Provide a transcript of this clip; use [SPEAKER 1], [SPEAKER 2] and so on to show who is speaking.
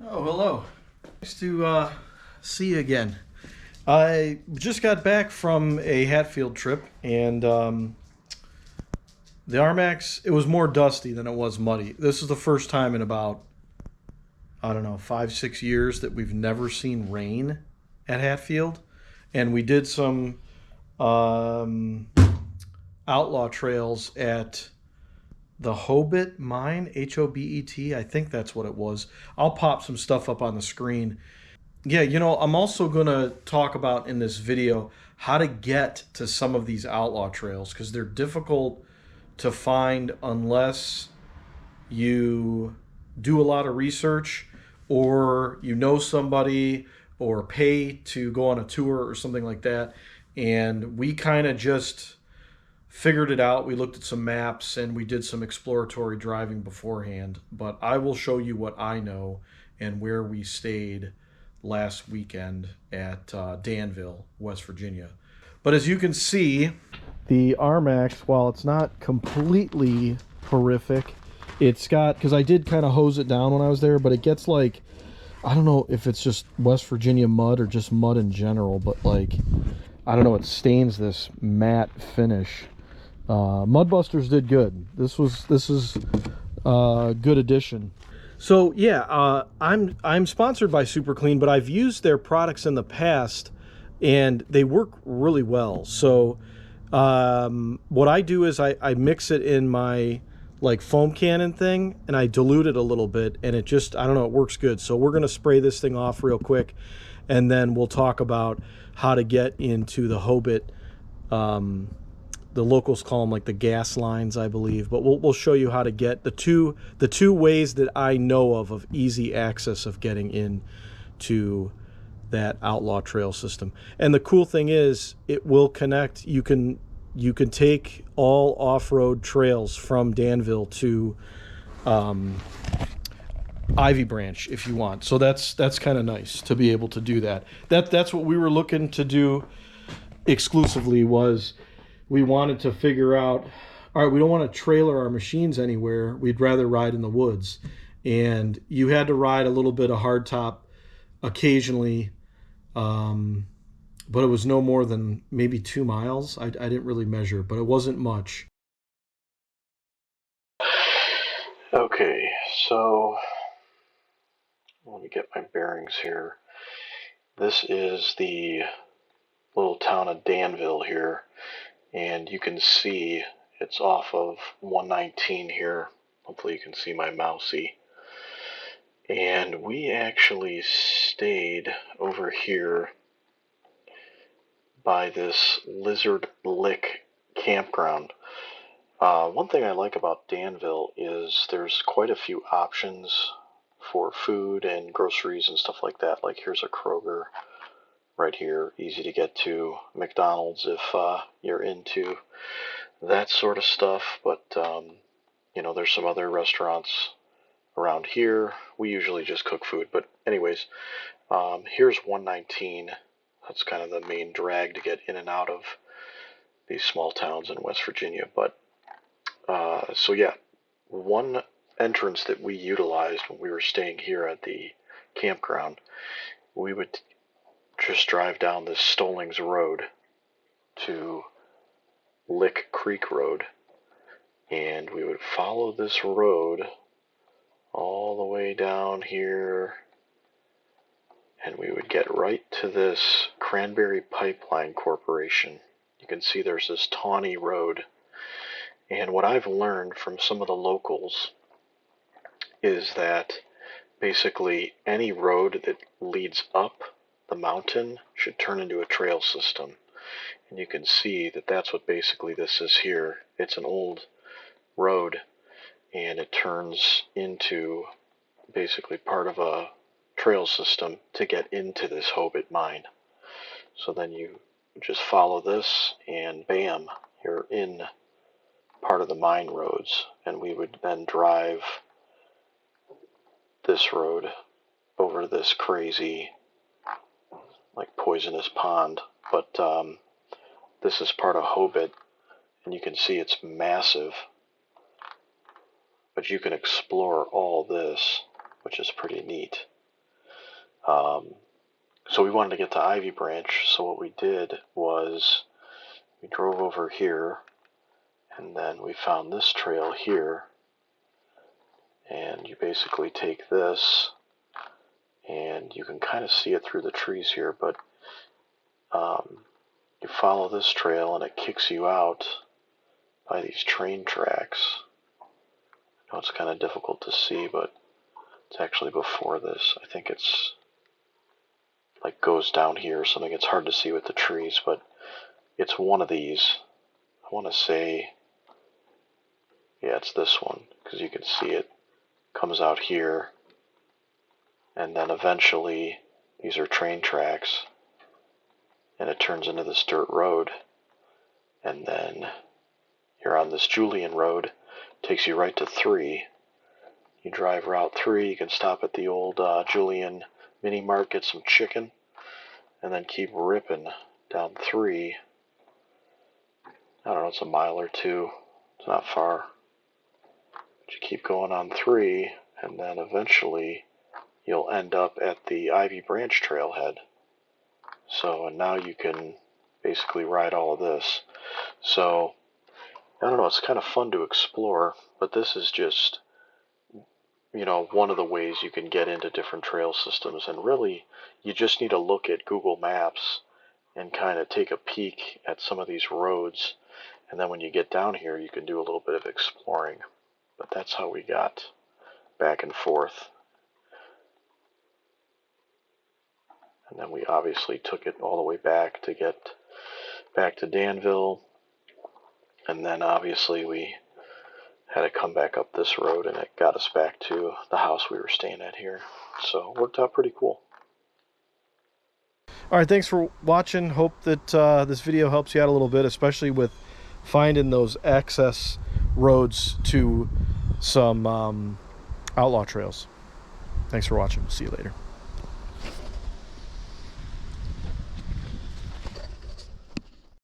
[SPEAKER 1] Oh, hello. Nice to see you again. I just got back from a Hatfield trip, and the Armax, it was more dusty than it was muddy. This is the first time in about, I don't know, 5, 6 years that we've never seen rain at Hatfield. And we did some um, outlaw trails at the Hobet Mine, Hobet. I think that's what it was. I'll pop some stuff up on the screen. Yeah, I'm also going to talk about in this video how to get to some of these outlaw trails because they're difficult to find unless you do a lot of research or you know somebody or pay to go on a tour or something like that. And we kind of just figured it out. We looked at some maps and we did some exploratory driving beforehand. But I will show you what I know and where we stayed last weekend at Danville, West Virginia. But as you can see, the Armax, while it's not completely horrific, it's got, because I did kind of hose it down when I was there, but it gets like, I don't know if it's just West Virginia mud or just mud in general, but like, I don't know, it stains this matte finish. Mudbusters did good. This is a good addition. So yeah, I'm sponsored by Super Clean, but I've used their products in the past, and they work really well. So what I do is I mix it in my like foam cannon thing, and I dilute it a little bit, and it just, I don't know, it works good. So we're gonna spray this thing off real quick, and then we'll talk about how to get into the Hobet. The locals call them like the gas lines, I believe, but we'll show you how to get the two ways that I know of easy access of getting in to that outlaw trail system. And the cool thing is it will connect. You can take all off-road trails from Danville to Ivy Branch if you want. So that's kind of nice to be able to do that. That's what we were looking to do exclusively. Was we wanted to figure out, all right, we don't want to trailer our machines anywhere. We'd rather ride in the woods. And you had to ride a little bit of hardtop occasionally, but it was no more than maybe 2 miles. I didn't really measure, but it wasn't much.
[SPEAKER 2] Okay, so let me get my bearings here. This is the little town of Danville here, and you can see it's off of 119 here. Hopefully you can see my mousey. And we actually stayed over here by this Lizard Lick campground. One thing I like about Danville is there's quite a few options for food and groceries and stuff like that. Like here's a Kroger right here, easy to get to. McDonald's if you're into that sort of stuff. But there's some other restaurants around here. We usually just cook food. But anyways, here's 119. That's kind of the main drag to get in and out of these small towns in West Virginia. But so yeah, one entrance that we utilized when we were staying here at the campground, we would just drive down this Stolings Road to Lick Creek Road, and we would follow this road all the way down here, and we would get right to this Cranberry Pipeline Corporation. You can see there's this tawny road. And what I've learned from some of the locals is that basically any road that leads up the mountain should turn into a trail system. And you can see that that's what basically this is here. It's an old road, and it turns into basically part of a trail system to get into this Hobet mine. So then you just follow this, and bam, you're in part of the mine roads. And we would then drive this road over this crazy, like, poisonous pond. But this is part of Hobet, and you can see it's massive. But you can explore all this, which is pretty neat. So we wanted to get to Ivy Branch, so what we did was we drove over here, and then we found this trail here, and you basically take this, and you can kind of see it through the trees here, but you follow this trail and it kicks you out by these train tracks. I know it's kind of difficult to see, but it's actually before this. I think it's like goes down here or something. It's hard to see with the trees, but it's one of these. I want to say, yeah, it's this one, because you can see it comes out here, and then eventually these are train tracks, and it turns into this dirt road, and then you're on this Julian road, takes you right to 3. You drive Route 3, you can stop at the old Julian mini mart, get some chicken, and then keep ripping down 3. I don't know, it's a mile or 2. It's not far. But you keep going on 3, and then eventually you'll end up at the Ivy Branch trailhead. So, and now you can basically ride all of this. So, I don't know, it's kind of fun to explore, but this is just, you know, one of the ways you can get into different trail systems. And really, you just need to look at Google Maps and kind of take a peek at some of these roads. And then when you get down here, you can do a little bit of exploring. But that's how we got back and forth. And then we obviously took it all the way back to get back to Danville. And then obviously we had to come back up this road, and it got us back to the house we were staying at here. So it worked out pretty cool.
[SPEAKER 1] All right, thanks for watching. Hope that this video helps you out a little bit, especially with finding those access roads to some outlaw trails. Thanks for watching. We'll see you later.